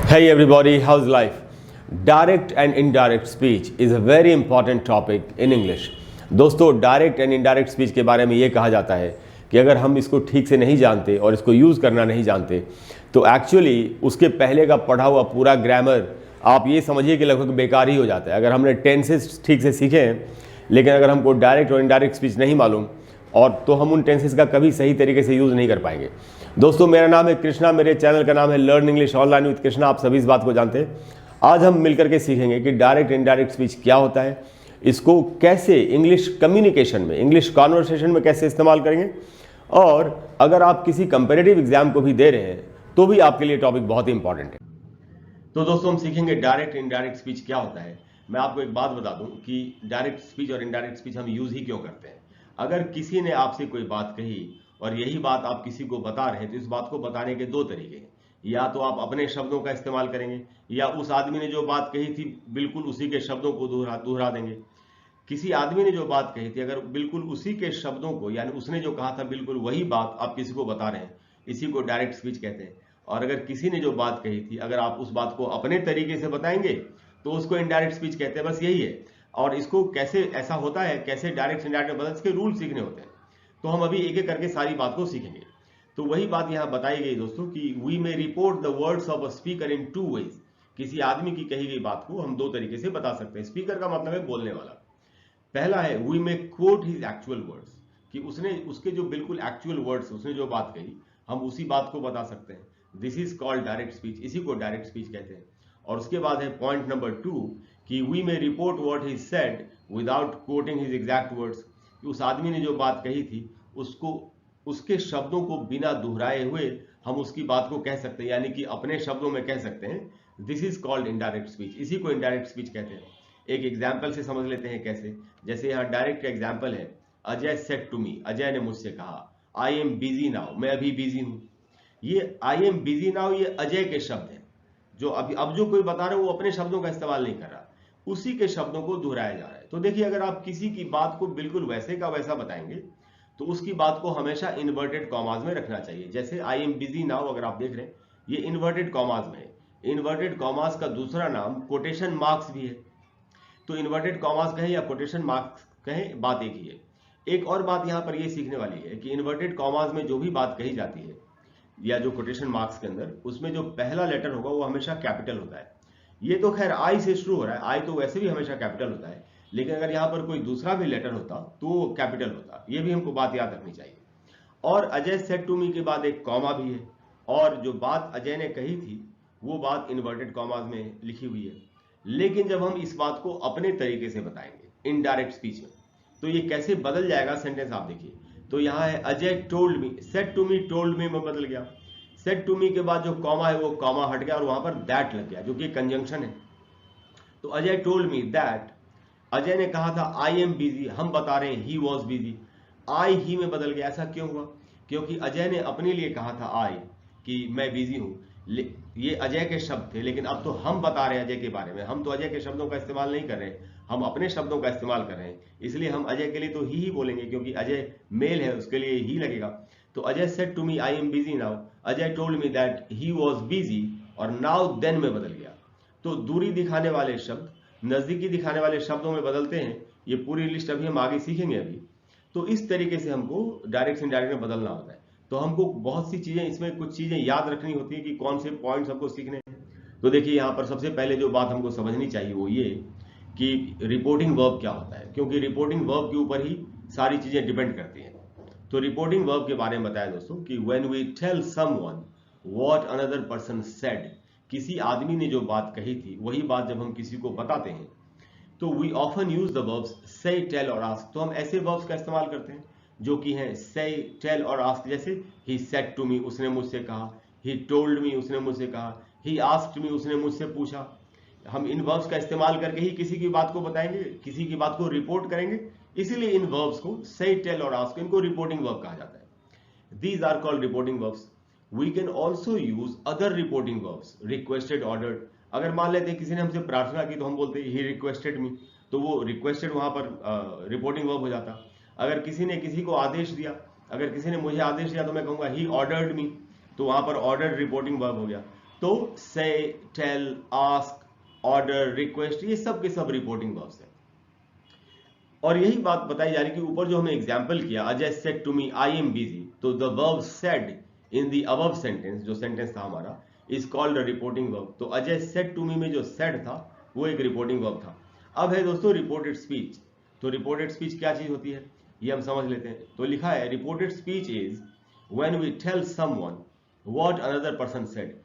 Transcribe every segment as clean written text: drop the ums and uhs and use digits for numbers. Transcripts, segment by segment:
Hey everybody, how's life? Direct and indirect speech is a very important topic in English. दोस्तों, direct and indirect speech के बारे में ये कहा जाता है कि अगर हम इसको ठीक से नहीं जानते और इसको यूज़ करना नहीं जानते तो एक्चुअली उसके पहले का पढ़ा हुआ पूरा ग्रामर आप ये समझिए कि लगभग बेकार ही हो जाता है। अगर हमने टेंसेस ठीक से सीखे हैं लेकिन अगर हमको डायरेक्ट और इनडायरेक्ट स्पीच नहीं मालूम और तो हम उन टेंसेस का कभी सही तरीके से यूज़ नहीं कर पाएंगे। दोस्तों, मेरा नाम है कृष्णा, मेरे चैनल का नाम है learn English online with Krishna. आप सभी इस बात को जानते हैं। आज हम मिलकर के सीखेंगे कि डायरेक्ट इनडायरेक्ट स्पीच क्या होता है, इसको कैसे इंग्लिश कम्युनिकेशन में, इंग्लिश कॉन्वर्सेशन में कैसे इस्तेमाल करेंगे, और अगर आप किसी कंपेरेटिव एग्जाम को भी दे रहे हैं तो भी आपके लिए टॉपिक बहुत ही इंपॉर्टेंट है। तो दोस्तों, हम सीखेंगे डायरेक्ट इनडायरेक्ट स्पीच क्या होता है। मैं आपको एक बात बता दूं कि डायरेक्ट स्पीच और इनडायरेक्ट स्पीच हम यूज ही क्यों करते हैं। अगर किसी ने आपसे कोई बात कही और यही बात आप किसी को बता रहे हैं तो इस बात को बताने के दो तरीके हैं। या तो आप अपने शब्दों का इस्तेमाल करेंगे या उस आदमी ने जो बात कही थी बिल्कुल उसी के शब्दों को दोहरा देंगे। किसी आदमी ने जो बात कही थी अगर बिल्कुल उसी के शब्दों को, यानी उसने जो कहा था बिल्कुल वही बात आप किसी को बता रहे हैं, इसी को डायरेक्ट स्पीच कहते हैं। और अगर किसी ने जो बात कही थी अगर आप उस बात को अपने तरीके से बताएंगे तो उसको इनडायरेक्ट स्पीच कहते हैं। बस यही है। और इसको कैसे ऐसा होता है, कैसे डायरेक्ट इनडायरेक्ट बदल, इसके रूल सीखने होते हैं। तो हम अभी एक एक करके सारी बात को सीखेंगे। तो वही बात यहाँ बताई गई दोस्तों कि we may report the words of a speaker in two ways. किसी आदमी की कही गई बात को हम दो तरीके से बता सकते हैं। स्पीकर का मतलब है बोलने वाला। पहला है we may quote his actual words, कि उसके जो बिल्कुल एक्चुअल वर्ड्स, उसने जो बात कही हम उसी बात को बता सकते हैं। This is called direct speech, इसी को डायरेक्ट स्पीच कहते हैं। और उसके बाद है पॉइंट नंबर 2 कि we may report what he said without quoting his exact words. उस आदमी ने जो बात कही थी उसको, उसके शब्दों को बिना दोहराए हुए हम उसकी बात को कह सकते हैं, यानी कि अपने शब्दों में कह सकते हैं। This is called indirect speech, इसी को इनडायरेक्ट स्पीच कहते हैं। एक एग्जाम्पल से समझ लेते हैं कैसे। जैसे यहाँ डायरेक्ट का एग्जाम्पल है, Ajay said to me, Ajay ने मुझसे कहा आई एम बिजी नाउ, मैं अभी बिजी हूं। ये आई एम बिजी नाउ ये अजय के शब्द हैं, जो अभी अब जो कोई बता रहा है वो अपने शब्दों का इस्तेमाल नहीं कर रहा, उसी के शब्दों को दोहराया जा रहा है। तो देखिए, अगर आप किसी की बात को बिल्कुल वैसे का वैसा बताएंगे तो उसकी बात को हमेशा इन्वर्टेड कॉमाज में रखना चाहिए। जैसे आई एम बिजी नाउ अगर आप देख रहे हैं ये इन्वर्टेड कॉमाज में है। इन्वर्टेड कॉमाज का दूसरा नाम कोटेशन मार्क्स भी है। तो इन्वर्टेड कॉमास कहें या कोटेशन मार्क्स कहें, बात एक ही है। एक और बात यहां पर यह सीखने वाली है कि इन्वर्टेड कॉमास में जो भी बात कही जाती है या जो कोटेशन मार्क्स के अंदर, उसमें जो पहला लेटर होगा वो हमेशा कैपिटल होता है। ये तो खैर आई से शुरू हो रहा है, आई तो वैसे भी हमेशा कैपिटल होता है, लेकिन अगर यहां पर कोई दूसरा भी लेटर होता तो वो कैपिटल होता। ये भी हमको बात याद रखनी चाहिए। और अजय सेड टू मी के बाद एक कॉमा भी है, और जो बात अजय ने कही थी वो बात इन्वर्टेड कॉमास में लिखी हुई है। लेकिन जब हम इस बात को अपने तरीके से बताएंगे इनडायरेक्ट स्पीच में तो ये कैसे बदल जाएगा सेंटेंस आप देखिए। तो यहाँ है Ajay told me, said to me told me में बदल गया। सेड टू मी के बाद जो कॉमा है वो कॉमा हट गया और वहां पर दैट लग गया जो कि कंजंक्शन है। तो Ajay told me that, Ajay ने कहा था आई एम बिजी, हम बता रहे हैं ही वॉज बिजी, आई ही में बदल गया। ऐसा क्यों हुआ? क्योंकि अजय ने अपने लिए कहा था आई, कि मैं बिजी हूं, ये अजय के शब्द थे, लेकिन अब तो हम बता रहे हैं अजय के बारे में। हम तो अजय के शब्दों का इस्तेमाल नहीं कर रहे, हम अपने शब्दों का इस्तेमाल कर रहे हैं। इसलिए हम अजय के लिए तो ही बोलेंगे, क्योंकि अजय मेल है उसके लिए ही लगेगा। तो Ajay said to me I am busy now, Ajay told me that he was busy, और नाउ देन में बदल गया। तो दूरी दिखाने वाले शब्द नजदीकी दिखाने वाले शब्दों में बदलते हैं। ये पूरी लिस्ट अभी हम आगे सीखेंगे अभी। तो इस तरीके से हमको डायरेक्ट इनडायरेक्ट में बदलना होता है। तो हमको बहुत सी चीजें, इसमें कुछ चीजें याद रखनी होती है कि कौन से पॉइंट्स हमको सीखने हैं। तो देखिए, यहाँ पर सबसे पहले जो बात हमको समझनी चाहिए वो ये कि रिपोर्टिंग वर्ब क्या होता है, क्योंकि रिपोर्टिंग वर्ब के ऊपर ही सारी चीजें डिपेंड करती हैं। तो रिपोर्टिंग वर्ब के बारे में बताया दोस्तों कि when we tell someone what another person said, किसी आदमी ने जो बात कही थी वही बात जब हम किसी को बताते हैं तो we often use the verbs say, tell और आस्क। तो हम ऐसे वर्ब्स का इस्तेमाल करते हैं जो कि हैं से, टेल और आस्क। जैसे ही सेड टू मी, उसने मुझसे कहा, ही टोल्ड मी, उसने मुझसे कहा, ही आस्क्ड मी, उसने मुझसे पूछा। हम इन वर्ब्स का इस्तेमाल करके ही किसी की बात को बताएंगे, किसी की बात को रिपोर्ट करेंगे। इसीलिए इन वर्ब्स को से, टेल और आस्क, इनको रिपोर्टिंग वर्ब कहा जाता है। These are called reporting verbs. We can also use other reporting verbs, requested, ordered. अगर मान लेते हैं किसी ने हमसे प्रार्थना की तो हम बोलते हैं ही रिक्वेस्टेड मी, तो वो रिक्वेस्टेड वहां पर रिपोर्टिंग वर्ब हो जाता। अगर किसी ने किसी को आदेश दिया, अगर किसी ने मुझे आदेश दिया तो मैं कहूंगा ही ऑर्डर्ड मी, तो वहां पर ऑर्डर्ड रिपोर्टिंग वर्ब हो गया। तो से, टेल, आस्क, ऑर्डर, रिक्वेस्ट, ये सब के सब रिपोर्टिंग वर्ब्स हैं। और यही बात बताई जा रही कि ऊपर जो हमें एग्जाम्पल किया, Ajay said to me I am busy, तो the verb said in the above sentence, जो सेंटेंस था हमारा, इज कॉल्ड रिपोर्टिंग वर्ब। तो अजय सेड टू मी में जो सेड था वो एक रिपोर्टिंग वर्ब था। अब है दोस्तों रिपोर्टेड स्पीच। तो रिपोर्टेड स्पीच क्या चीज होती है ये हम समझ लेते हैं। तो लिखा है reported speech is when we tell someone what another person said.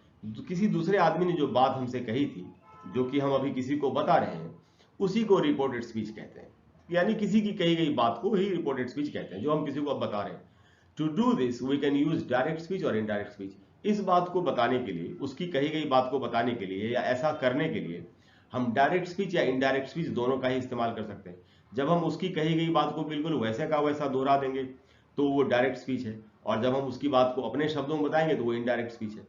किसी दूसरे आदमी ने जो बात हमसे कही थी, जो कि हम अभी किसी को बता रहे हैं, उसी को रिपोर्टेड स्पीच कहते हैं। यानी किसी की कही गई बात को ही रिपोर्टेड स्पीच कहते हैं, जो हम किसी को अब बता रहे हैं। To do this we can use direct speech और इनडायरेक्ट स्पीच। इस बात को बताने के लिए, उसकी कही गई बात को बताने के लिए या ऐसा करने के लिए हम डायरेक्ट स्पीच या इनडायरेक्ट स्पीच दोनों का ही इस्तेमाल कर सकते हैं। जब हम उसकी कही गई बात को बिल्कुल वैसे का वैसा दोहरा देंगे तो वो डायरेक्ट स्पीच है, और जब हम उसकी बात को अपने शब्दों में बताएंगे तो वो इनडायरेक्ट स्पीच है।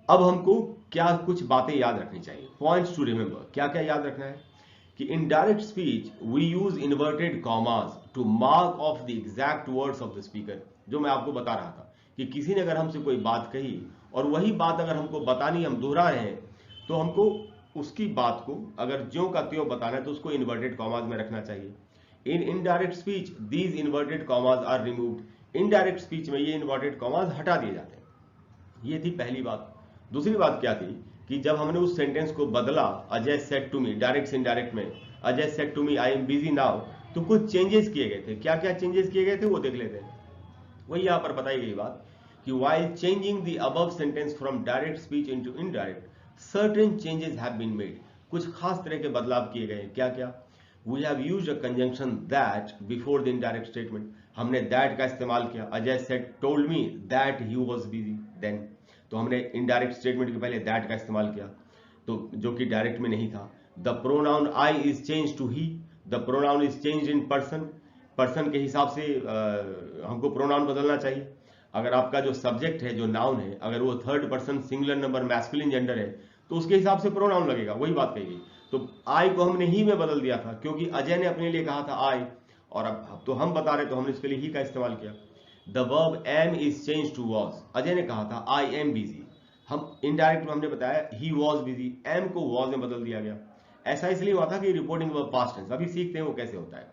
अब हमको क्या कुछ बातें याद रखनी चाहिए, पॉइंट्स टू रिमेंबर। क्या क्या याद रखना है कि in direct speech we use inverted commas to mark off the exact words of the speaker. जो मैं आपको बता रहा था कि किसी ने अगर हमसे कोई बात कही और वही बात अगर हमको बतानी, हम दोहरा रहे हैं, तो हमको उसकी बात को अगर ज्यों का त्यों बताना है तो उसको इन्वर्टेड कॉमास में रखना चाहिए। In indirect speech these inverted commas are removed. Indirect speech में ये इन्वर्टेड कॉमास हटा दिए जाते हैं। ये थी पहली बात। दूसरी बात क्या थी कि जब हमने उस सेंटेंस को बदला, Ajay said to me, direct से इनडायरेक्ट में, Ajay said to me I am busy now, तो कुछ चेंजेस किए गए थे। क्या क्या चेंजेस किए गए थे वो देख लेते हैं। वही यहां पर बताई गई बात कि while changing the above sentence from direct speech into indirect, certain changes have been made. कुछ खास तरह के बदलाव किए गए। क्या क्या? We have used a conjunction that before the indirect statement. हमने that का इस्तेमाल किया। Ajay said told me that he was busy then. तो हमने indirect statement के पहले that का इस्तेमाल किया, तो जो कि डायरेक्ट में नहीं था। The pronoun I is changed to he. The pronoun is changed in person. Person के हिसाब से हमको प्रोनाउन बदलना चाहिए। अगर आपका जो सब्जेक्ट है, जो नाउन है, अगर वो third person singular number masculine gender है तो उसके हिसाब से प्रोनाउन लगेगा। वही बात कही गई। तो आई को हमने ही में बदल दिया था क्योंकि अजय ने अपने लिए कहा था आई, और अब तो हम बता रहे तो हमने इसके लिए ही का इस्तेमाल किया। The verb am is change to was. Ajay ने कहा था आई एम बिजी, हम इनडायरेक्ट में हमने बताया ही वॉज बिजी, एम को वॉज में बदल दिया गया। ऐसा इसलिए हुआ था कि रिपोर्टिंग वर्ब पास्ट टेंस। अभी सीखते हैं वो कैसे होता है।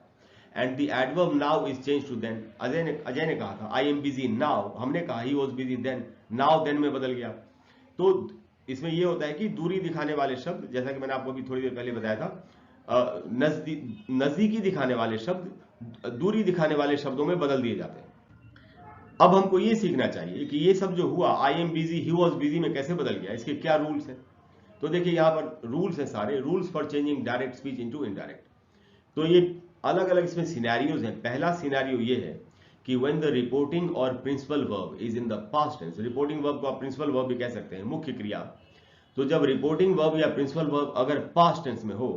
And the adverb now is change to then. Ajay ने कहा था आई एम बिजी नाउ, हमने कहा he was busy then, now then में बदल गया। तो इसमें यह होता है कि दूरी दिखाने वाले शब्द, जैसा कि मैंने आपको अभी थोड़ी देर पहले बताया था, नजदीकी दिखाने वाले शब्द दूरी दिखाने वाले शब्दों में बदल दिए जाते हैं। अब हमको ये सीखना चाहिए कि ये सब जो हुआ, आई am busy, he was busy में कैसे बदल गया, इसके क्या रूल्स हैं। तो देखिए यहाँ पर रूल्स हैं सारे, rules for changing direct speech into indirect. तो ये अलग अलग इसमें सिनेरियोज हैं। पहला सिनेरियो ये है कि व्हेन द रिपोर्टिंग और principal verb is in the past tense. Reporting verb को आप प्रिंसिपल वर्ब भी कह सकते हैं, मुख्य क्रिया। तो जब रिपोर्टिंग वर्ब या प्रिंसिपल वर्ब अगर पास्ट टेंस में हो,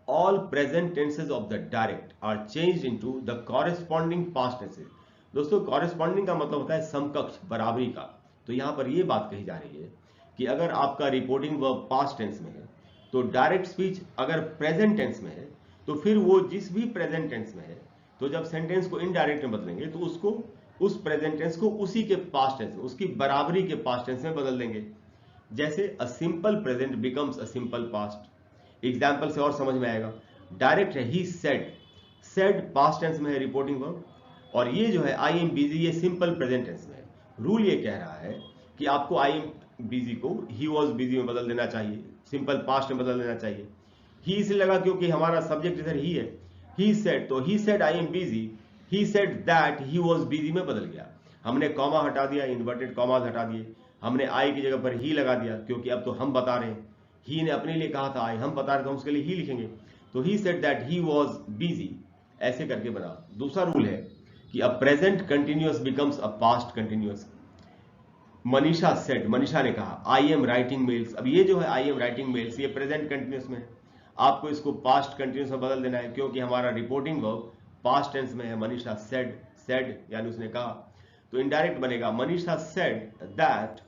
all present tenses of the direct are changed into the corresponding past tenses. दोस्तों कॉरेस्पॉन्डिंग का मतलब होता है समकक्ष, बराबरी का। तो यहां पर यह बात कही जा रही है कि अगर आपका रिपोर्टिंग वर्ब पास्ट टेंस में है तो डायरेक्ट स्पीच अगर प्रेजेंट टेंस में है तो फिर वो जिस भी प्रेजेंट टेंस में है, तो जब सेंटेंस को इनडायरेक्ट में बदलेंगे तो उसको, उस प्रेजेंट टेंस को उसी के पास्ट टेंस में, उसकी बराबरी के पास्ट टेंस में बदल देंगे। जैसे a simple present becomes a simple past. Example से और समझ में आएगा। डायरेक्ट है he said, said past tense में है रिपोर्टिंग वर्ब, और ये जो है आई एम बिजी, ये सिंपल प्रेजेंट टेंस में है। रूल ये कह रहा है कि आपको आई एम बिजी को ही वॉज बिजी में बदल देना चाहिए, सिंपल पास्ट में बदल देना चाहिए। ही इसलिए लगा क्योंकि हमारा सब्जेक्ट इधर ही है। ही सेड, तो he said I am busy, he said that he was busy में बदल गया। हमने कॉमा हटा दिया, इन्वर्टेड कॉमास हटा दिए, हमने आई की जगह पर ही लगा दिया क्योंकि अब तो हम बता रहे हैं। ही ने अपने लिए कहा था आई, हम बता रहे थे, हम उसके लिए ही लिखेंगे। तो he said that he was busy, ऐसे करके बना। दूसरा रूल है कि a present continuous becomes a past continuous. Manisha said, Manisha ने कहा आई एम राइटिंग मेल्स। अब ये जो है आई एम राइटिंग मेल्स, ये प्रेजेंट कंटिन्यूअस में है। आपको इसको पास्ट कंटिन्यूअस में बदल देना है क्योंकि हमारा रिपोर्टिंग वर्ब पास्ट टेंस में है। मनीषा सेड, सेड यानी उसने कहा, तो इनडायरेक्ट बनेगा Manisha said that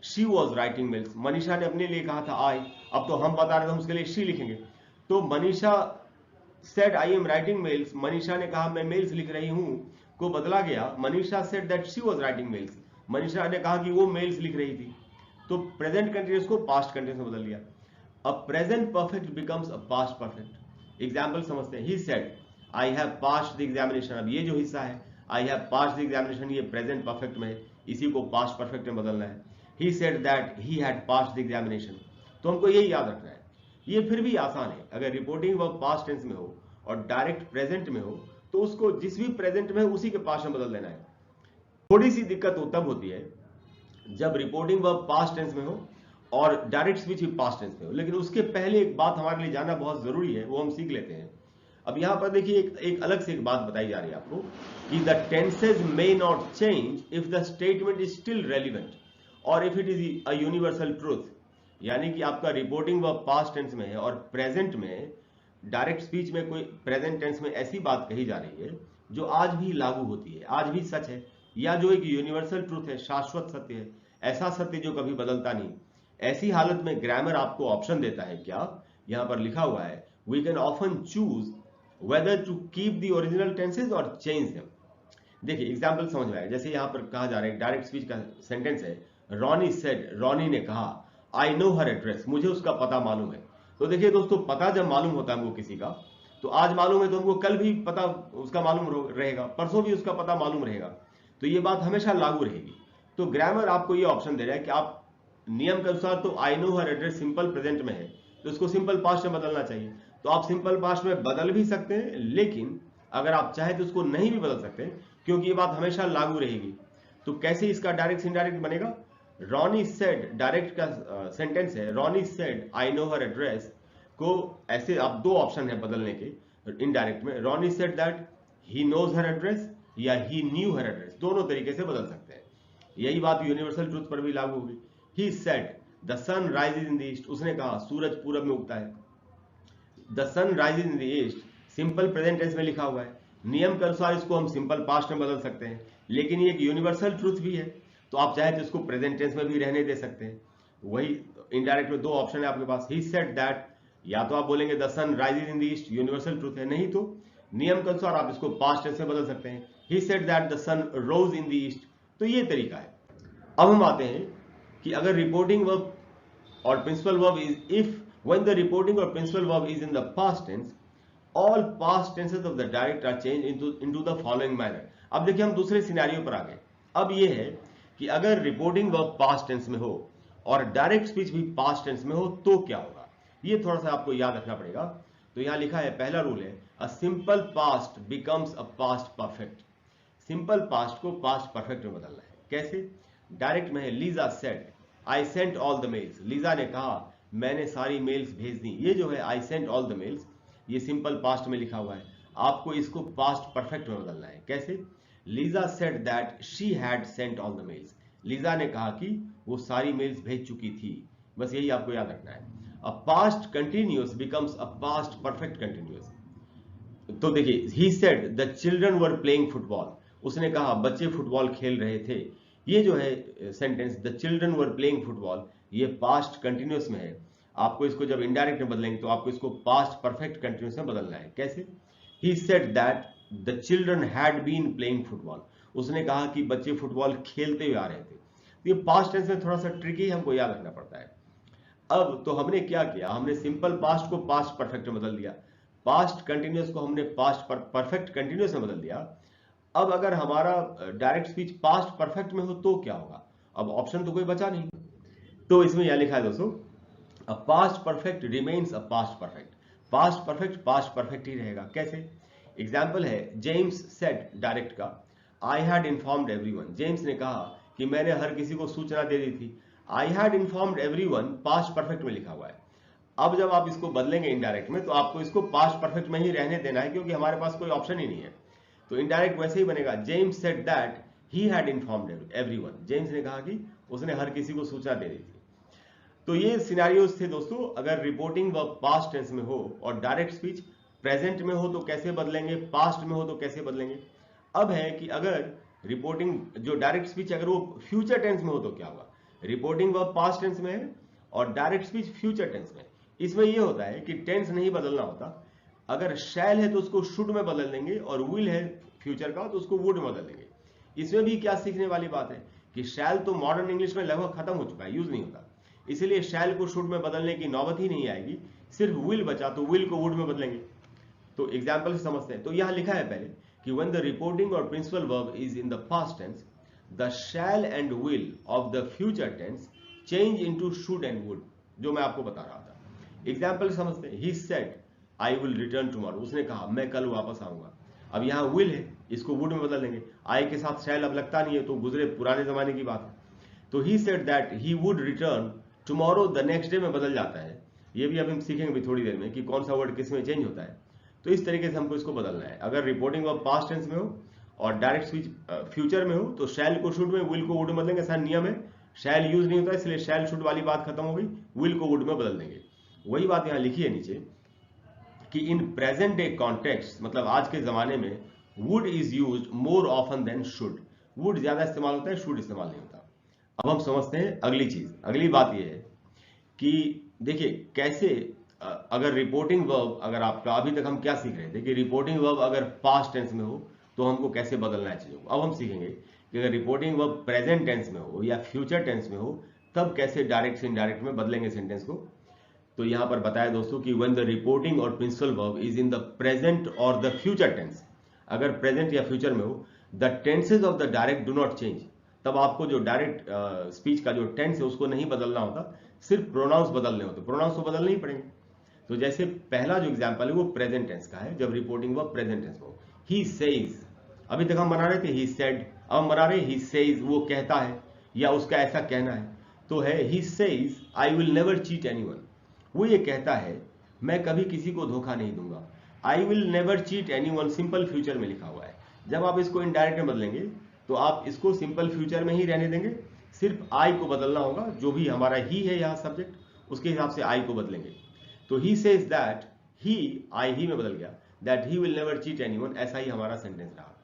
she was writing mails. Manisha ने अपने लिए कहा था आई, अब तो हम बता रहे थे, हम उसके लिए शी लिखेंगे। तो Manisha said I am writing mails, Manisha ने कहा मैं मेल्स लिख रही हूं, को बदला गया Manisha said that she was writing mails, Manisha ने कहा कि वो मेल्स लिख रही थी। तो प्रेजेंट कंटिन्यूस को पास्ट कंटिन्यूस में बदल दिया। अब present perfect becomes a past perfect. Example समझते हैं। He said I have passed the examination. अब ये जो हिस्सा है I have passed the examination, ये प्रेजेंट परफेक्ट में है, इसी को पास्ट परफेक्ट में बदलना है। He said that he had passed the examination, तो हमको यही याद रखना है। ये फिर भी आसान है, अगर रिपोर्टिंग वर्ब पास्ट टेंस में हो और डायरेक्ट प्रेजेंट में हो तो उसको जिस भी प्रेजेंट में है उसी के पास्ट में बदल देना है। थोड़ी सी दिक्कत तो तब होती है जब रिपोर्टिंग वर्ब पास्ट टेंस में हो और डायरेक्ट स्पीच भी पास्ट टेंस में हो, लेकिन उसके पहले एक बात हमारे लिए जानना बहुत जरूरी है, वो हम सीख लेते हैं। अब यहां पर देखिए एक अलग से एक बात बताई जा रही है आपको कि the tenses may not change if the statement is still relevant और if it is a universal truth. यानी कि आपका रिपोर्टिंग वर्ब पास्ट टेंस में है और प्रेजेंट में डायरेक्ट स्पीच में कोई प्रेजेंट टेंस में ऐसी बात कही जा रही है जो आज भी लागू होती है, आज भी सच है, या जो एक यूनिवर्सल ट्रूथ है, शाश्वत सत्य है, ऐसा सत्य जो कभी बदलता नहीं। ऐसी हालत में ग्रामर आपको ऑप्शन देता है। क्या यहां पर लिखा हुआ है, we can often choose whether to keep the original tenses और चेंज देम। देखिए एग्जाम्पल समझ में आएगा। जैसे यहां पर कहा जा रहा है, डायरेक्ट स्पीच का सेंटेंस है, रॉनी सेड, रॉनी ने कहा, आई नो हर एड्रेस, मुझे उसका पता मालूम है। तो देखिए दोस्तों, पता जब मालूम होता है हमको किसी का, तो आज मालूम है तो हमको कल भी पता उसका मालूम रहेगा, परसों भी उसका पता मालूम रहेगा, तो ये बात हमेशा लागू रहेगी। तो ग्रामर आपको ये ऑप्शन दे रहा है कि आप नियम के अनुसार तो I know her address simple present में है तो इसको सिंपल पास्ट में बदलना चाहिए, तो आप सिंपल पास्ट में बदल भी सकते हैं, लेकिन अगर आप चाहे तो उसको नहीं भी बदल सकते क्योंकि ये बात हमेशा लागू रहेगी। तो कैसे इसका डायरेक्ट इनडायरेक्ट बनेगा? रॉनी सेड डायरेक्ट का सेंटेंस है, Ronnie said I know her address को ऐसे आप दो ऑप्शन है बदलने के इनडायरेक्ट में, Ronnie said that he knows her address या ही न्यू हर एड्रेस, दोनों तरीके से बदल सकते हैं। यही बात यूनिवर्सल ट्रूथ पर भी लागू होगी। He said the sun rises in the east, उसने कहा सूरज पूरब में उगता है। The sun rises in the east simple present tense में लिखा हुआ है, नियम के अनुसार इसको हम सिंपल पास्ट में बदल सकते हैं, लेकिन ये एक यूनिवर्सल ट्रूथ भी है, तो आप चाहे तो इसको प्रेजेंट टेंस में भी रहने दे सकते हैं। वही इनडायरेक्ट में दो ऑप्शन है आपके पास। ही सेड दैट, या तो आप बोलेंगे the sun rises in the east, universal truth है, नहीं तो नियम के अनुसार आप इसको पास्ट टेंस में बदल सकते हैं। He said that the sun rose in the east, तो ये तरीका है। अब हम आते हैं कि अगर रिपोर्टिंग वर्ब और principal verb is if when the reporting or principal verb is in the past tense, all past tenses of the direct are changed into the following manner। अब देखिए हम दूसरे सिनेरियो पर आ गए। अब ये है कि अगर रिपोर्टिंग वर्ब पास्ट टेंस में हो और डायरेक्ट स्पीच भी पास्ट टेंस में हो तो क्या होगा, ये थोड़ा सा आपको याद रखना पड़ेगा। तो यहां लिखा है, पहला रूल है, अ simple past becomes a past perfect. Simple past को पास्ट परफेक्ट में बदलना है। कैसे? डायरेक्ट में है, Lisa said I sent all the mails, Lisa ने कहा मैंने सारी मेल्स भेज दी। ये जो है I sent all the mails, ये सिंपल पास्ट में लिखा हुआ है, आपको इसको पास्ट परफेक्ट में बदलना है। कैसे? Lisa said that she had sent all the mails, Lisa ने कहा कि वो सारी मेल्स भेज चुकी थी। बस यही आपको याद रखना है। A past continuous becomes a past perfect continuous. तो देखिए, ही said the children were playing football, उसने कहा बच्चे फुटबॉल खेल रहे थे। ये जो है sentence, the children were playing football, ये पास्ट कंटिन्यूअस में है। आपको इसको जब इनडायरेक्ट में बदलेंगे तो आपको इसको पास्ट परफेक्ट कंटिन्यूअस में बदलना है। कैसे? He said that the children had been playing football, उसने कहा कि बच्चे फुटबॉल खेलते हुए आ रहे थे। ये पास्ट टेंस में थोड़ा सा ट्रिकी, हमको याद रखना पड़ता है। अब तो हमने क्या किया, हमने सिंपल पास्ट को पास्ट परफेक्ट में बदल दिया, पास्ट कंटिन्यूअस को हमने पास्ट परफेक्ट कंटिन्यूअस में बदल दिया। अब अगर हमारा डायरेक्ट स्पीच पास्ट परफेक्ट में हो तो क्या होगा? अब ऑप्शन तो कोई बचा नहीं, तो इसमें यह लिखा है दोस्तों, a past perfect remains a past perfect, past perfect ही रहेगा। कैसे? एग्जाम्पल है, जेम्स सेड डायरेक्ट का, I had informed everyone, James ने कहा कि मैंने हर किसी को सूचना दे दी थी। आई had informed everyone past perfect में लिखा हुआ है। अब जब आप इसको बदलेंगे इनडायरेक्ट में तो आपको इसको पास्ट परफेक्ट में ही रहने देना है, क्योंकि हमारे पास कोई ऑप्शन ही नहीं है। तो इनडायरेक्ट वैसे ही बनेगा, James said that he had informed everyone, James ने कहा कि उसने हर किसी को सूचना दे दी थी। तो ये सिनेरियोज थे दोस्तों, अगर रिपोर्टिंग वर्ब पास्ट टेंस में हो और डायरेक्ट स्पीच प्रेजेंट में हो तो कैसे बदलेंगे, पास्ट में हो तो कैसे बदलेंगे। अब है कि अगर रिपोर्टिंग जो डायरेक्ट स्पीच अगर वो फ्यूचर टेंस में हो तो क्या होगा। रिपोर्टिंग वर्ब पास्ट टेंस में है और डायरेक्ट स्पीच फ्यूचर टेंस में। इसमें यह होता है कि टेंस नहीं बदलना होता, अगर शैल है तो उसको शुड में बदल देंगे और विल है फ्यूचर का तो उसको वुड में बदल देंगे। इसमें भी क्या सीखने वाली बात है कि शैल तो मॉडर्न इंग्लिश में लगभग खत्म हो चुका है, यूज नहीं होता, इसीलिए शैल को शुड में बदलने की नौबत ही नहीं आएगी, सिर्फ विल बचा तो विल को वुड में बदलेंगे। तो एग्जाम्पल से समझते हैं। तो यहां लिखा है पहले कि व्हेन द रिपोर्टिंग और principal verb is in the past tense, the shall and will of the future tense change into should and would, जो मैं आपको बता रहा था। एग्जाम्पल समझते हैं। He said I will return tomorrow, उसने कहा मैं कल वापस आऊंगा। अब यहां विल है, इसको वुड में बदल देंगे, आई के साथ शैल अब लगता नहीं है, तो गुजरे पुराने जमाने की बात है। तो he said that he would return tomorrow, the next day में बदल जाता है। ये भी अब हम सीखेंगे भी थोड़ी देर में कि कौन सा वर्ड किस में चेंज होता है। तो इस तरीके से हमको इसको बदलना है। अगर रिपोर्टिंग वर्ब पास्ट टेंस में हो और डायरेक्ट स्पीच फ्यूचर में हो तो शैल को शुड में, विल को वुड में बदलेंगे। ऐसा नियम है, शैल यूज नहीं होता, इसलिए शैल शुड वाली बात खत्म हो गई, विल को वुड में बदल देंगे। वही बात यहां लिखी है नीचे कि इन प्रेजेंट डे कॉन्टेक्स्ट, मतलब आज के जमाने में would is used more often than should. Would ज्यादा इस्तेमाल होता है, शुड इस्तेमाल नहीं होता। अब हम समझते हैं अगली चीज। अगली बात यह है कि देखिए कैसे अगर रिपोर्टिंग वर्ब, अगर आपका अभी तक हम क्या सीख रहे थे कि रिपोर्टिंग वर्ब अगर पास्ट टेंस में हो तो हमको कैसे बदलना है चीजों को। अब हम सीखेंगे कि अगर रिपोर्टिंग वर्ब प्रेजेंट टेंस में हो या फ्यूचर टेंस में हो तब कैसे डायरेक्ट से इनडायरेक्ट में बदलेंगे सेंटेंस को। तो यहां पर बताया दोस्तों कि व्हेन द रिपोर्टिंग और principal verb is in the present और द फ्यूचर टेंस, अगर प्रेजेंट या फ्यूचर में हो, the tenses of the direct do not change, तब आपको जो डायरेक्ट स्पीच का जो टेंस है उसको नहीं बदलना होता, सिर्फ प्रोनाउंस बदलने होते। प्रोनाउंस तो बदलने ही पड़ेंगे। तो जैसे पहला जो एग्जांपल है वो प्रेजेंट टेंस का है, जब रिपोर्टिंग वर्ब प्रेजेंट टेंस में हो। ही सेज, अभी तक हम बना रहे थे ही सेड, अब हम बना रहे ही सेज, वो कहता है या उसका ऐसा कहना है। तो है he says I will never cheat anyone, वो ये कहता है मैं कभी किसी को धोखा नहीं दूंगा। I will never cheat anyone simple future में लिखा हुआ है। जब आप इसको इनडायरेक्ट में बदलेंगे तो आप इसको सिंपल फ्यूचर में ही रहने देंगे, सिर्फ आई को बदलना होगा, जो भी हमारा ही है यहाँ सब्जेक्ट उसके हिसाब से आई को बदलेंगे। तो he says that, he I he में बदल गया, that he will never cheat anyone, ऐसा ही हमारा सेंटेंस रहा।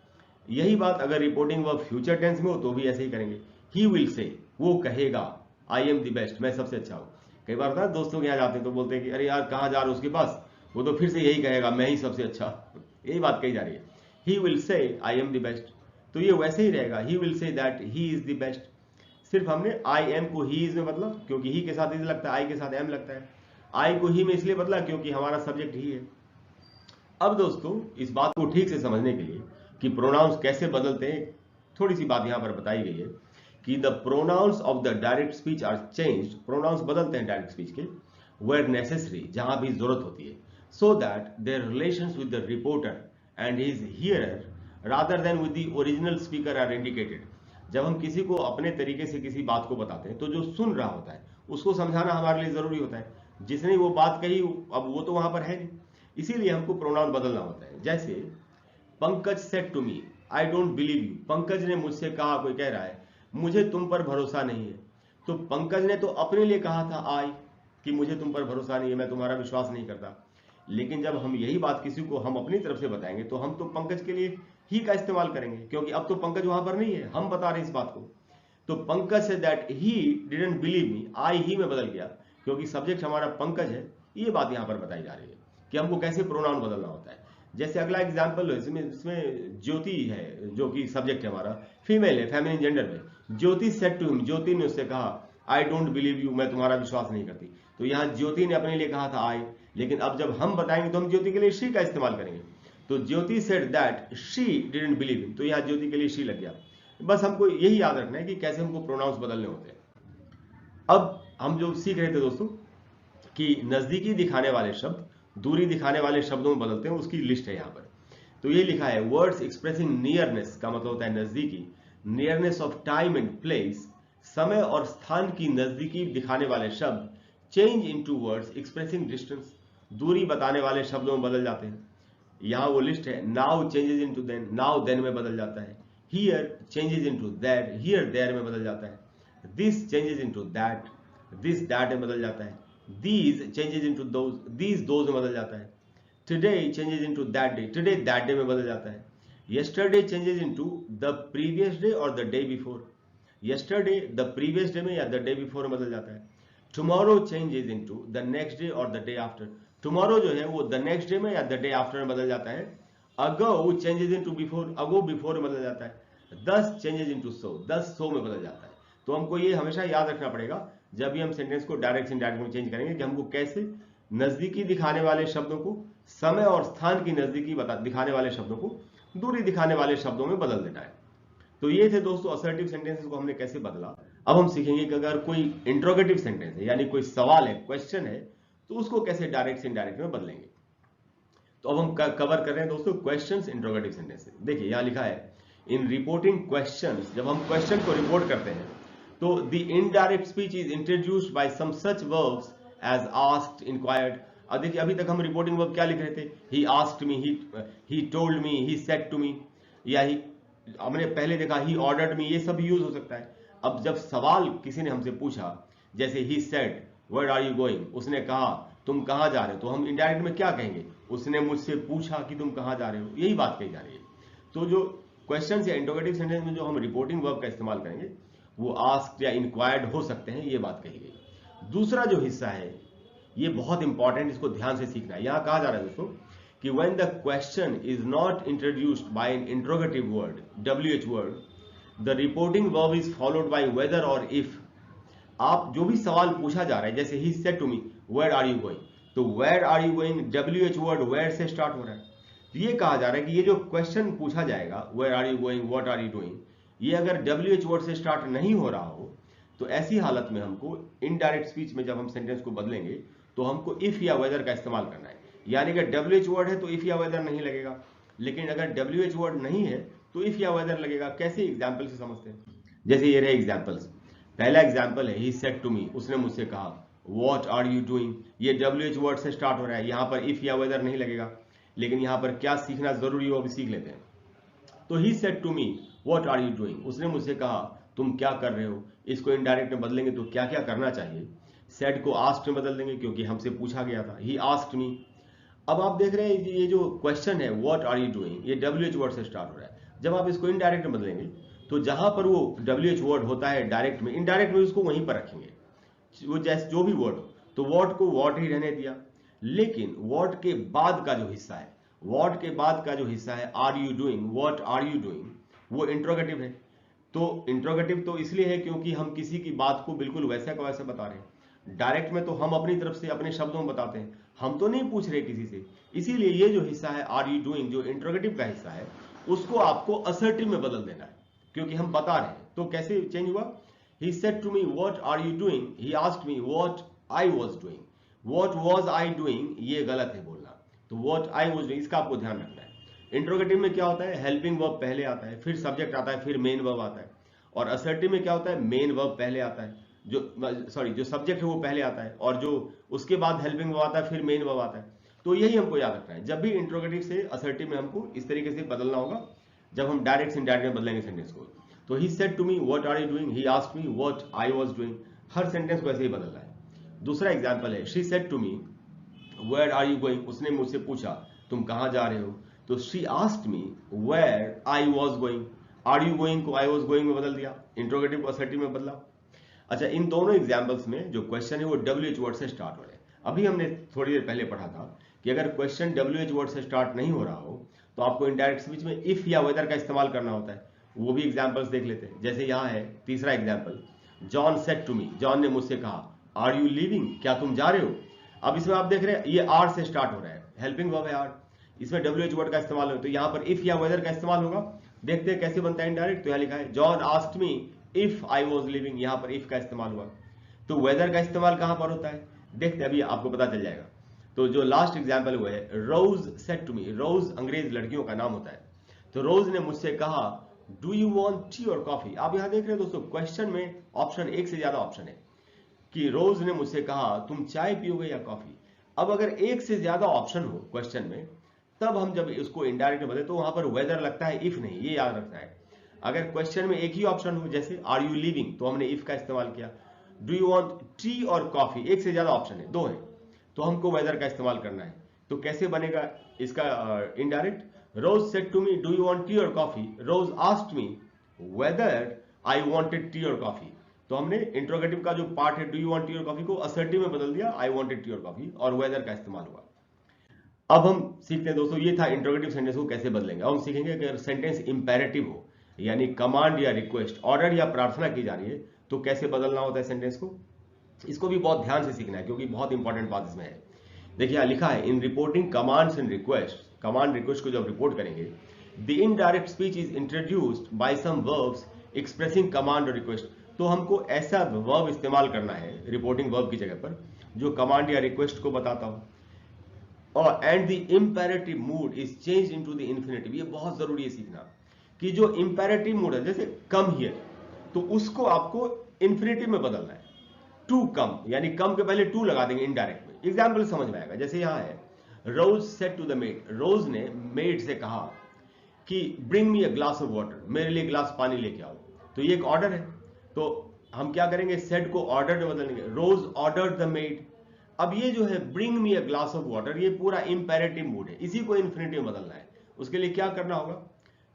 यही बात अगर रिपोर्टिंग वर्ब फ्यूचर टेंस में हो तो भी ऐसे ही करेंगे। ही विल से, वो कहेगा आई एम द बेस्ट, मैं सबसे अच्छा हूं। कई बार होता है दोस्तों के यहाँ जाते हैं तो बोलते हैं कि अरे यार कहाँ जा रहे हो उसके पास, वो तो फिर से यही कहेगा मैं ही सबसे अच्छा, यही बात कही जा रही है। He will say I am the best, तो ये वैसे ही रहेगा, he will say that he is the best. सिर्फ हमने आई एम को ही इज में बदला क्योंकि ही के साथ इज लगता है, आई के साथ एम लगता है। आई को ही में इसलिए बदला क्योंकि हमारा सब्जेक्ट ही है। अब दोस्तों इस बात को ठीक से समझने के लिए कि प्रोनाउंस कैसे बदलते हैं, थोड़ी सी बात यहां पर बताई गई है कि the pronouns of the direct speech are changed, pronouns बदलते हैं डायरेक्ट स्पीच के, वेयर नेसेसरी, जहां भी जरूरत होती है, so that their relations with the reporter and his hearer rather than with the original speaker are indicated. जब हम किसी को अपने तरीके से किसी बात को बताते हैं तो जो सुन रहा होता है उसको समझाना हमारे लिए जरूरी होता है। जिसने वो बात कही अब वो तो वहां पर है नहीं, इसीलिए हमको प्रोनाउन बदलना होता है। जैसे Pankaj said to me I don't believe you, Pankaj ने मुझसे कहा, कोई कह रहा है मुझे तुम पर भरोसा नहीं है, तो पंकज ने तो अपने लिए कहा था आई कि मुझे तुम पर भरोसा नहीं है, मैं तुम्हारा विश्वास नहीं करता। लेकिन जब हम यही बात किसी को हम अपनी तरफ से बताएंगे तो हम तो पंकज के लिए ही का इस्तेमाल करेंगे, क्योंकि अब तो पंकज वहां पर नहीं है, हम बता रहे हैं इस बात को। तो पंकज से that he didn't believe me, I he में बदल गया क्योंकि सब्जेक्ट हमारा पंकज है। ये बात यहां पर बताई जा रही है कि हमको कैसे प्रोनाउन बदलना होता है। जैसे अगला एग्जाम्पल है, इसमें ज्योति है जो कि सब्जेक्ट है हमारा, फीमेल है, फेमिनिन जेंडर में। ज्योति सेड टू हिम, ज्योति ने उससे कहा आई डोंट बिलीव यू, मैं तुम्हारा विश्वास नहीं करती। तो यहाँ ज्योति ने अपने लिए कहा था आई, लेकिन अब जब हम बताएंगे तो हम ज्योति के लिए शी का इस्तेमाल करेंगे। तो Jyoti said that she didn't believe him, तो यहाँ ज्योति के लिए शी लग गया। बस हमको यही याद रखना है कि कैसे हमको प्रोनाउंस बदलने होते हैं। अब हम जो सीख रहे थे दोस्तों कि नजदीकी दिखाने वाले शब्द दूरी दिखाने वाले शब्दों में बदलते हैं, उसकी लिस्ट है यहाँ पर। तो ये लिखा है वर्ड्स एक्सप्रेसिंग नियरनेस का मतलब होता है नजदीकी, nearness of time and place, समय और स्थान की नजदीकी दिखाने वाले शब्द change into words expressing distance, दूरी बताने वाले शब्दों में बदल जाते हैं। यहाँ वो लिस्ट है। Now changes into then, now then में बदल जाता है। Here changes into that, here there में बदल जाता है। This changes into that, this that में बदल जाता है। These changes into those, these those में बदल जाता है। Today changes into that day, today that day में बदल जाता है। Yesterday changes into the previous day or the day before, yesterday the previous day में या the day before में बदल जाता है। Tomorrow changes into the next day or the day after, tomorrow जो है वो the next day में या the day after में बदल जाता है। Ago changes into before, ago before में बदल जाता है। 10 चेंजेस इनटू सो, 10 100 में बदल जाता है। तो हमको ये हमेशा याद रखना पड़ेगा जब भी हम सेंटेंस को डायरेक्ट इनडायरेक्ट में चेंज करेंगे कि हमको कैसे नजदीकी दिखाने वाले शब्दों को समय और स्थान की नजदीकी दिखाने वाले शब्दों को दूरी दिखाने वाले शब्दों में बदल देना है। तो ये थे दोस्तों असर्टिव सेंटेंसेस को हमने कैसे बदला। अब हम सीखेंगे कि अगर कोई इंट्रोगेटिव सेंटेंस है यानी कोई सवाल है, क्वेश्चन है, तो उसको कैसे डायरेक्ट से इनडायरेक्ट में बदलेंगे। तो अब हम कवर कर रहे हैं दोस्तों क्वेश्चंस इंट्रोगेटिव सेंटेंस। देखिए यहां लिखा है इन रिपोर्टिंग क्वेश्चंस, जब हम क्वेश्चन को रिपोर्ट करते हैं तो the indirect speech is introduced by some such verbs as asked, inquired. अब देखिए अभी तक हम रिपोर्टिंग वर्ब क्या लिख रहे थे, he asked me, he told me, he said to me, या ही हमने पहले देखा ही ऑर्डर्ड मी, ये सब यूज हो सकता है। अब जब सवाल किसी ने हमसे पूछा, जैसे he said where are you going, उसने कहा तुम कहां जा रहे हो, तो हम इनडायरेक्ट में क्या कहेंगे, उसने मुझसे पूछा कि तुम कहां जा रहे हो, यही बात कही जा रही है। तो जो क्वेश्चन या इंट्रोगेटिव सेंटेंस में जो हम रिपोर्टिंग वर्ब का इस्तेमाल करेंगे वो आस्क्ड या इंक्वायर्ड हो सकते हैं, ये बात कही गई। दूसरा जो हिस्सा है ये बहुत इंपॉर्टेंट, इसको ध्यान से सीखना है। यहां कहा जा रहा है दोस्तों कि when the question is not introduced by an interrogative word, WH word, the reporting verb is followed by whether or if। आप जो भी सवाल पूछा जा रहा है, जैसे he said to me where are you going, तो where are you going WH word where से स्टार्ट हो रहा है। तो ये कहा जा रहा है कि ये जो क्वेश्चन पूछा जाएगा where are you going, what are you doing, ये अगर WH word से स्टार्ट नहीं हो रहा हो तो ऐसी हालत में हमको इनडायरेक्ट स्पीच में जब हम सेंटेंस को बदलेंगे तो हमको इफ या वेदर का इस्तेमाल करना है। यानी कि WH वर्ड है तो इफ या वेदर नहीं लगेगा, लेकिन अगर WH वर्ड नहीं है तो इफ या वेदर लगेगा। कैसे एग्जाम्पल से समझते हैं, जैसे ये रहे एग्जाम्पल्स। पहला एग्जाम्पल है ही सेड टू मी, उसने मुझसे कहा, व्हाट आर यू डूइंग, ये WH वर्ड से स्टार्ट हो रहा है, यहाँ पर इफ या वेदर नहीं लगेगा, लेकिन यहाँ पर क्या सीखना जरूरी हो अभी सीख लेते हैं। तो he said to me what are you doing, उसने मुझसे कहा तुम क्या कर रहे हो। इसको इनडायरेक्ट में बदलेंगे तो क्या क्या करना चाहिए, सेड को आस्क्ड में बदल देंगे क्योंकि हमसे पूछा गया था, ही आस्क्ड मी। अब आप देख रहे हैं ये जो क्वेश्चन है व्हाट आर यू डूइंग, ये WH वर्ड से स्टार्ट हो रहा है। जब आप इसको इनडायरेक्ट में बदलेंगे तो जहां पर वो WH वर्ड होता है डायरेक्ट में, इनडायरेक्ट में उसको वहीं पर रखेंगे, वो जैसे जो भी वर्ड हो, तो व्हाट को व्हाट ही रहने दिया। लेकिन व्हाट के बाद का जो हिस्सा है, व्हाट के बाद का जो हिस्सा है are you doing, what are you doing, वो इंट्रोगेटिव है। तो इंट्रोगेटिव तो इसलिए है क्योंकि हम किसी की बात को बिल्कुल वैसा का वैसा बता रहे हैं। डायरेक्ट में तो हम अपनी तरफ से अपने शब्दों में बताते हैं, हम तो नहीं पूछ रहे किसी से। इसीलिए ये जो हिस्सा है आर यू डूइंग, जो इंट्रोगेटिव का हिस्सा है, उसको आपको असर्टिव में बदल देना है क्योंकि हम बता रहे हैं। तो कैसे चेंज हुआ, he said to me what are you doing, he asked me what I was doing. What was I doing ये गलत है बोलना, तो व्हाट आई वाज डूइंग इसका आपको ध्यान रखना है। इंट्रोगेटिव में क्या होता है, हेल्पिंग वर्ब पहले आता है, फिर सब्जेक्ट आता है, फिर मेन वर्ब आता है। और असर्टिव में क्या होता है, मेन वर्ब पहले आता है, जो सब्जेक्ट है वो पहले आता है, और जो उसके बाद हेल्पिंग वर्ब आता है, फिर मेन वर्ब आता है। तो यही हमको याद रखना है, जब भी इंट्रोगेटिव से असर्टिव में हमको इस तरीके से बदलना होगा जब हम डायरेक्ट से इनडायरेक्ट में बदलेंगे सेंटेंस को। तो he said to me what are you doing, he asked me what I was doing, हर सेंटेंस को ऐसे ही बदलना है। दूसरा एग्जांपल है she said to me where are you going, उसने मुझसे पूछा तुम कहां जा रहे हो, तो she asked me where I was going, are you going को आई वाज गोइंग में बदल दिया, इंट्रोगेटिव को असर्टिव में बदला। अच्छा, इन दोनों एग्जांपल्स में जो क्वेश्चन है वो WH वर्ड से स्टार्ट हो रहे हैं। अभी हमने थोड़ी देर पहले पढ़ा था कि अगर क्वेश्चन WH वर्ड से स्टार्ट नहीं हो रहा हो तो आपको इनडायरेक्ट स्पीच में इफ या वेदर का इस्तेमाल करना होता है। वो भी एग्जांपल्स देख लेते हैं। जैसे यहाँ है तीसरा example, John said to me, John ने मुझसे कहा, आर यू लीविंग, क्या तुम जा रहे हो। अब इसमें आप देख रहे हैं ये आर से स्टार्ट हो रहा है, हेल्पिंग वर्ब है आर, इसमें WH वर्ड का इस्तेमाल हो, तो यहाँ पर इफ या वेदर का इस्तेमाल होगा। देखते हैं कैसे बनता है इंडायरेक्ट। तो यहाँ लिखा है John asked me if I was living, यहाँ पर इफ का इस्तेमाल हुआ। तो वेदर का इस्तेमाल कहां पर होता है, देखते हैं अभी आपको पता चल जाएगा। तो जो लास्ट एग्जांपल हुआ है, रोज सेड टू मी, रोज अंग्रेज लड़कियों का नाम होता है। तो रोज ने मुझसे कहा डू यू वांट टी और कॉफी। आप यहां देख रहे हो दोस्तों क्वेश्चन में ऑप्शन, एक से ज्यादा ऑप्शन है कि रोज ने मुझसे कहा तुम चाय पियोगे या कॉफी। अब अगर एक से ज्यादा ऑप्शन हो क्वेश्चन में, तब हम जब इसको इनडायरेक्ट में बदले तो वहां पर वेदर लगता है, इफ नहीं, ये याद रखना है। अगर क्वेश्चन में एक ही ऑप्शन हो, जैसे आर यू लिविंग, तो हमने इफ का इस्तेमाल किया। डू यू वांट टी और कॉफी, एक से ज्यादा ऑप्शन है, दो है, तो हमको वेदर का इस्तेमाल करना है। तो कैसे बनेगा इसका indirect, Rose said to me do you want tea और coffee, Rose asked me whether I wanted tea और कॉफी। तो हमने इंट्रोगेटिव का जो पार्ट है डू यू वांट टी और कॉफी को असर्टिव में बदल दिया, आई वांटेड टी और कॉफी, और वेदर का इस्तेमाल हुआ। अब हम सीखते हैं दोस्तों, ये था इंट्रोगेटिव सेंटेंस को कैसे बदलेंगे। अब हम सीखेंगे कि अगर सेंटेंस इंपेरेटिव हो, यानी कमांड या रिक्वेस्ट, ऑर्डर या प्रार्थना की जा रही है, तो कैसे बदलना होता है सेंटेंस को, इसको भी बहुत ध्यान से सीखना है क्योंकि बहुत इंपॉर्टेंट बात इसमें है। देखिए यहां लिखा है in reporting commands and request, command request को जब रिपोर्ट करेंगे, the indirect speech is introduced by some verbs expressing command और रिक्वेस्ट। तो हमको ऐसा वर्ब इस्तेमाल करना है रिपोर्टिंग वर्ब की जगह पर जो कमांड या रिक्वेस्ट को बताता हो, और and the imperative mood is change into the infinitive. ये बहुत जरूरी है सीखना कि जो इंपेरेटिव मूड है, जैसे कम हियर, तो उसको आपको इन्फिनेटिव में बदलना है, टू कम, यानी कम के पहले टू लगा देंगे इनडायरेक्ट में। एग्जाम्पल समझ में आएगा, जैसे यहां है रोज सेड टू द मेड, रोज ने मेड से कहा कि bring me a glass of water, मेरे लिए ग्लास पानी लेके आओ। तो ये एक ऑर्डर है, तो हम क्या करेंगे, सेड को ऑर्डर में बदलेंगे, रोज ऑर्डर द मेड। अब ये जो है bring me a glass of water, ये पूरा इंपेरेटिव मूड है, इसी को इन्फिनेटिव में बदलना है। उसके लिए क्या करना होगा,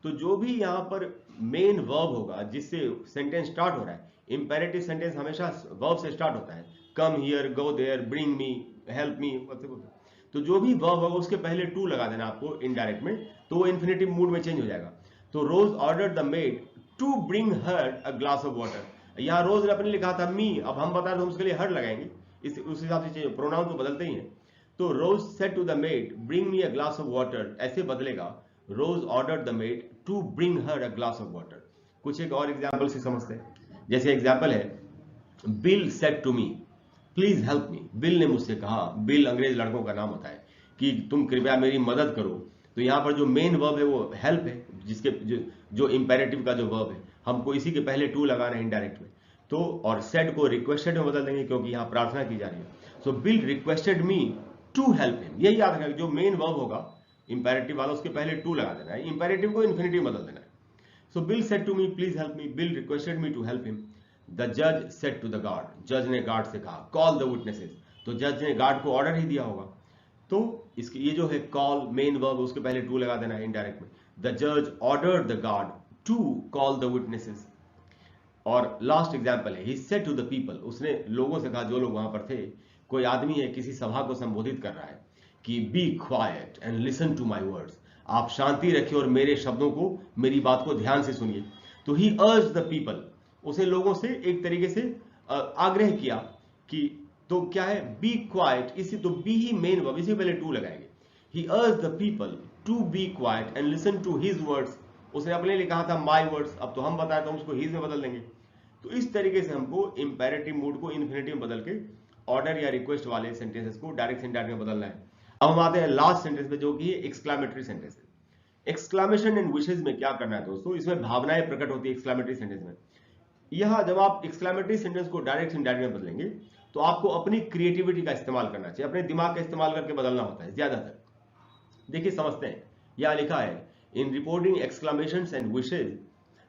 तो जो भी यहां पर मेन वर्ब होगा जिससे सेंटेंस स्टार्ट हो रहा है, इंपेरेटिव सेंटेंस हमेशा वर्ब से स्टार्ट होता है, come here, go there, bring me, help me, तो जो भी वर्ब होगा उसके पहले टू लगा देना आपको इनडायरेक्ट में, तो वो इन्फिनेटिव मूड में चेंज हो जाएगा। तो Rose order the maid to bring her a glass of water, यहां रोज ने अपने लिखा था मी, अब हम बता रहे उसके लिए हर लगाएंगे, उस हिसाब से चेंज, प्रोनाउन तो बदलते ही हैं। तो Rose said to the maid bring me a glass of water, ऐसे बदलेगा, Rose order the maid to bring her a glass of water. कुछ एक और एग्जाम्पल से समझते हैं, जैसे एग्जाम्पल है Bill said to me please help me, Bill ने मुझसे कहा, बिल अंग्रेज लड़कों का नाम होता है, कि तुम कृपया मेरी मदद करो। तो यहां पर जो मेन वर्ब है वो हेल्प है, जिसके जो इंपेरेटिव का जो वर्ब है, हमको इसी के पहले टू लगाना है इनडायरेक्ट में। तो और सेड को रिक्वेस्टेड में बदल देंगे क्योंकि यहां प्रार्थना की जा रही है। So Bill requested me to help him, यही याद रखना, जो मेन वर्ब होगा इंपेरेटिव वाला उसके पहले टू लगा देना है, इंपेरेटिव को इन्फिनेटिव बदल देना है। So Bill said to me please help me, Bill requested me to help him. The जज सेड टू द गार्ड, जज ने गार्ड से कहा, कॉल द विटनेसेस, तो जज ने गार्ड को ऑर्डर ही दिया होगा, तो इसके ये जो है कॉल मेन वर्ब उसके पहले टू लगा देना है इनडायरेक्ट में। द जज ordered the guard to call the witnesses. और लास्ट एग्जांपल है he said to the people, उसने लोगों से कहा जो लोग वहां पर थे, कोई आदमी है किसी सभा को संबोधित कर रहा है कि be quiet and listen to my words, आप शांति रखिए और मेरे शब्दों को, मेरी बात को ध्यान से सुनिए। तो ही अर्ज द पीपल, उसे लोगों से एक तरीके से आग्रह किया कि, तो क्या है बी क्वाइट, इसी तो बी ही मेन वर्ब, इसी पहले टू लगाएंगे। He urged the people to be quiet and listen to his words, उसने अपने लिए कहा था माई वर्ड्स, अब तो हम बताए तो हम उसको हिज में बदल देंगे। तो इस तरीके से हमको इंपेरेटिव मूड को इन्फिनेटिव में बदल के ऑर्डर या रिक्वेस्ट वाले सेंटेंसेस को डायरेक्ट इनडायरेक्ट में बदलना है। अब हम आते हैं लास्ट सेंटेंस पे जो कि एक्सक्लामेटरी सेंटेंस है। एक्सक्लामेशन एंड विशेज में क्या करना है दोस्तों, इसमें भावनाएं प्रकट होती है एक्सक्लामेटरी सेंटेंस में। यह जब आप एक्सक्लामेटरी सेंटेंस को डायरेक्ट इनडायरेक्ट में बदलेंगे तो आपको अपनी क्रिएटिविटी का इस्तेमाल करना चाहिए, अपने दिमाग का इस्तेमाल करके बदलना होता है ज्यादातर। देखिए समझते हैं, यहां लिखा है in reporting exclamations and wishes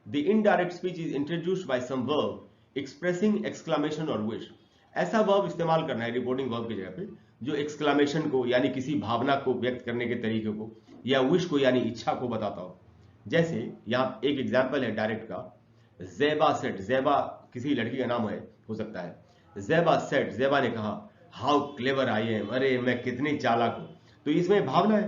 the indirect speech is introduced by some verb expressing exclamation और विश। ऐसा वर्ब इस्तेमाल करना है रिपोर्टिंग वर्ब की जगह पे जो एक्सक्लामेशन को यानी किसी भावना को व्यक्त करने के तरीके को, या विश को यानी इच्छा को बताता हो। जैसे यहाँ एक एग्जाम्पल है डायरेक्ट का, ज़ेबा सेड, ज़ेबा किसी लड़की का नाम है, हो सकता है, ज़ेबा सेड, ज़ेबा ने कहा, हाउ क्लेवर आई एम, अरे मैं कितनी चालाक हूं। तो इसमें भावना है,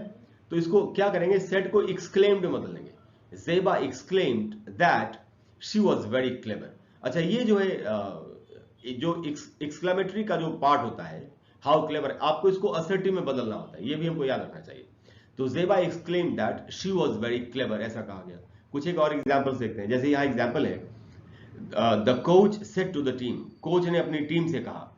तो इसको क्या करेंगे, सेड को एक्सक्लेम्ड में बदल देंगे, Zeba exclaimed that she was very clever. अच्छा ये जो है जो एक्सक्लेमेटरी का जो पार्ट होता है हाउ क्लेवर, आपको इसको असर्टिव में बदलना होता है, ये भी हमको याद रखना चाहिए। तो Zeba exclaimed that she was very clever, ऐसा कहा गया। कुछ एक और एग्जाम्पल देखते हैं, जैसे यहां एग्जाम्पल है the coach said to the team, coach ने अपनी टीम से कहा,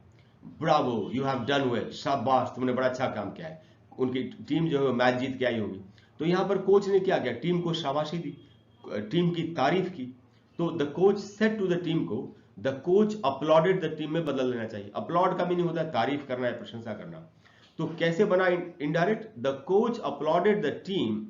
bravo you have done well, शाबाश तुमने बड़ा अच्छा काम किया है। उनकी टीम जो है मैच जीत के आई होगी, तो यहां पर कोच ने क्या किया, टीम को शाबाशी दी, टीम की तारीफ की। तो the coach said to the team को the coach applauded the team में बदल देना चाहिए। अपलॉड का मीनिंग होता है तारीफ करना है, प्रशंसा करना। तो कैसे बना indirect, the coach applauded the team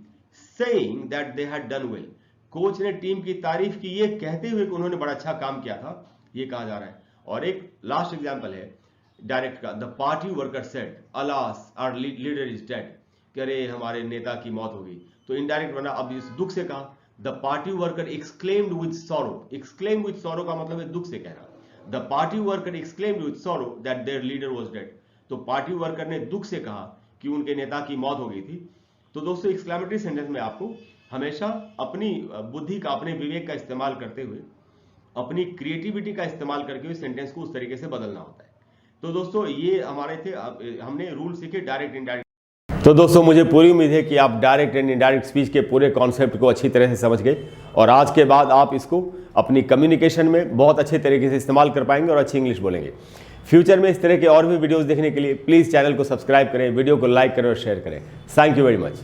saying that they had done well, coach ने टीम की तारीफ की ये कहते हुए कि उन्होंने बड़ा अच्छा काम किया था, ये कहा जा रहा है। और एक लास्ट एग्जांपल है डायरेक्ट का, the party worker said alas our leader is dead, कि अरे हमारे नेता की मौत हो गई। तो इनडायरेक्ट बना, अब इस दुख से कहा, the party worker exclaimed with sorrow, exclaim with sorrow का मतलब है दुख से कहना, the party worker exclaimed with sorrow that there leader was dead. तो पार्टी वर्कर ने दुख से कहा कि उनके नेता की मौत हो गई थी। तो दोस्तों एक्सक्लेमेटरी सेंटेंस में आपको हमेशा अपनी बुद्धि का, अपने विवेक का इस्तेमाल करते हुए, अपनी क्रिएटिविटी का इस्तेमाल करके उस सेंटेंस को उस तरीके से बदलना होता है। तो दोस्तों ये हमारे थे, हमने रूल सीखे डायरेक्ट इनडायरेक्ट। तो दोस्तों मुझे पूरी उम्मीद है कि आप डायरेक्ट एंड इनडायरेक्ट स्पीच के पूरे कॉन्सेप्ट को अच्छी तरह से समझ गए और आज के बाद आप इसको अपनी कम्युनिकेशन में बहुत अच्छे तरीके से इस्तेमाल कर पाएंगे और अच्छी इंग्लिश बोलेंगे। फ्यूचर में इस तरह के और भी वीडियोस देखने के लिए प्लीज़ चैनल को सब्सक्राइब करें, वीडियो को लाइक करें और शेयर करें। Thank you very much.